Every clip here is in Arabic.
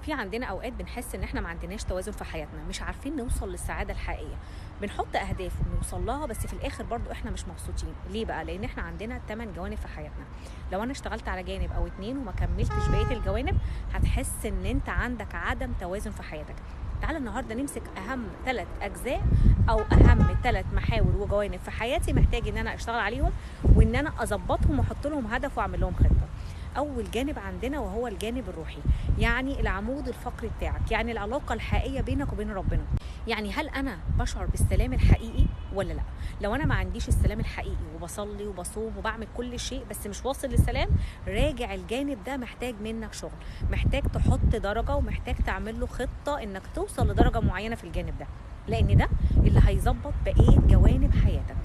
في عندنا اوقات بنحس ان احنا ما عندناش توازن في حياتنا، مش عارفين نوصل للسعاده الحقيقيه. بنحط اهداف وبنوصل لها، بس في الاخر برضو احنا مش مبسوطين. ليه بقى؟ لان احنا عندنا 8 جوانب في حياتنا. لو انا اشتغلت على جانب او 2 وما كملتش بقيه الجوانب، هتحس ان انت عندك عدم توازن في حياتك. تعالى النهارده نمسك اهم 3 اجزاء او اهم 3 محاور وجوانب في حياتي محتاج ان انا اشتغل عليهم، وان انا اظبطهم واحط لهم هدف واعمل لهم خطه. اول جانب عندنا وهو الجانب الروحي، يعني العمود الفقري بتاعك، يعني العلاقه الحقيقيه بينك وبين ربنا. يعني هل انا بشعر بالسلام الحقيقي ولا لا؟ لو انا ما عنديش السلام الحقيقي وبصلي وبصوم وبعمل كل شيء بس مش واصل للسلام، راجع الجانب ده محتاج منك شغل، محتاج تحط درجه ومحتاج تعمل له خطه انك توصل لدرجه معينه في الجانب ده، لان ده اللي هيظبط بقيه جوانب حياتك.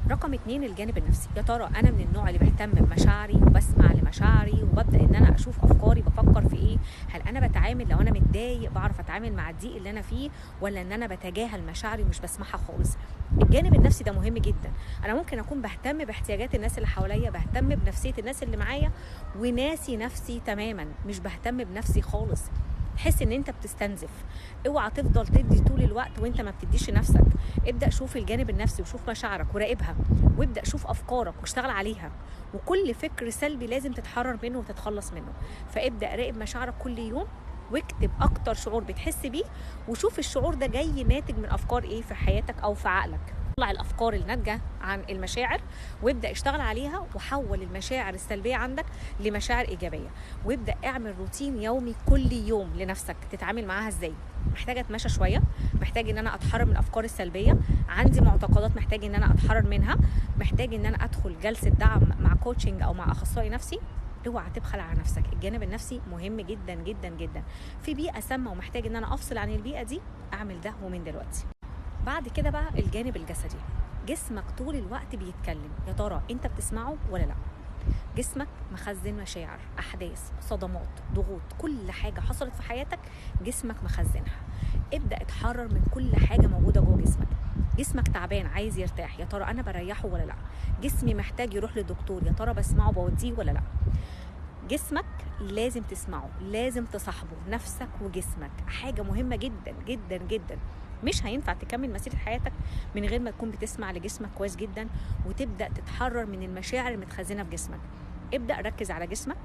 رقم 2 الجانب النفسي. يا ترى انا من النوع اللي بهتم بمشاعري وبسمع لمشاعري وببدا ان انا اشوف افكاري بفكر في ايه؟ هل انا بتعامل لو انا متضايق بعرف اتعامل مع الضيق اللي انا فيه، ولا ان انا بتجاهل مشاعري ومش بسمعها خالص؟ الجانب النفسي ده مهم جدا. انا ممكن اكون بهتم باحتياجات الناس اللي حواليا، بهتم بنفسيه الناس اللي معايا، وناسي نفسي تماما، مش بهتم بنفسي خالص. تحس ان انت بتستنزف. اوعى تفضل تدي طول الوقت وانت ما بتديش لنفسك. ابدا شوف الجانب النفسي وشوف مشاعرك وراقبها، وابدا شوف افكارك واشتغل عليها. وكل فكر سلبي لازم تتحرر منه وتتخلص منه. فابدا راقب مشاعرك كل يوم، واكتب اكتر شعور بتحس بيه، وشوف الشعور ده جاي ناتج من افكار ايه في حياتك او في عقلك. طلع الافكار الناتجه عن المشاعر وابدا اشتغل عليها، وحول المشاعر السلبيه عندك لمشاعر ايجابيه. وابدا اعمل روتين يومي كل يوم لنفسك تتعامل معاها ازاي. محتاجه اتمشى شويه، محتاج ان انا اتحرر من الافكار السلبيه، عندي معتقدات محتاج ان انا اتحرر منها، محتاج ان انا ادخل جلسه دعم مع كوتشنج او مع اخصائي نفسي. اوعى تبخل على نفسك. الجانب النفسي مهم جدا جدا جدا. في بيئه سامه ومحتاج ان انا افصل عن البيئه دي، اعمل ده ومن دلوقتي. بعد كده بقى الجانب الجسدي. جسمك طول الوقت بيتكلم، يا ترى انت بتسمعه ولا لا؟ جسمك مخزن مشاعر، احداث، صدمات، ضغوط، كل حاجه حصلت في حياتك جسمك مخزنها. ابدا اتحرر من كل حاجه موجوده جوه جسمك. جسمك تعبان عايز يرتاح، يا ترى انا بريحه ولا لا؟ جسمي محتاج يروح للدكتور، يا ترى بسمعه بوديه ولا لا؟ جسمك لازم تسمعه، لازم تصاحبه. نفسك وجسمك حاجة مهمة جدا جدا جدا. مش هينفع تكمل مسيرة حياتك من غير ما تكون بتسمع لجسمك كويس جدا، وتبدأ تتحرر من المشاعر المتخزنة في جسمك. ابدأ ركز على جسمك،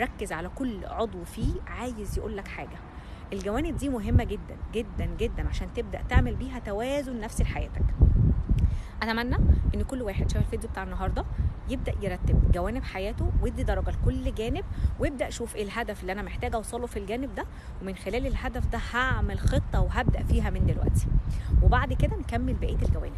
ركز على كل عضو فيه عايز يقولك حاجة. الجوانب دي مهمة جدا جدا جدا عشان تبدأ تعمل بيها توازن نفسي لحياتك. اتمنى ان كل واحد شاف الفيديو بتاع النهارده يبدا يرتب جوانب حياته ويدي درجه لكل جانب، ويبدا شوف ايه الهدف اللي انا محتاجه اوصله في الجانب ده، ومن خلال الهدف ده هعمل خطه وهبدا فيها من دلوقتي، وبعد كده نكمل بقيه الجوانب.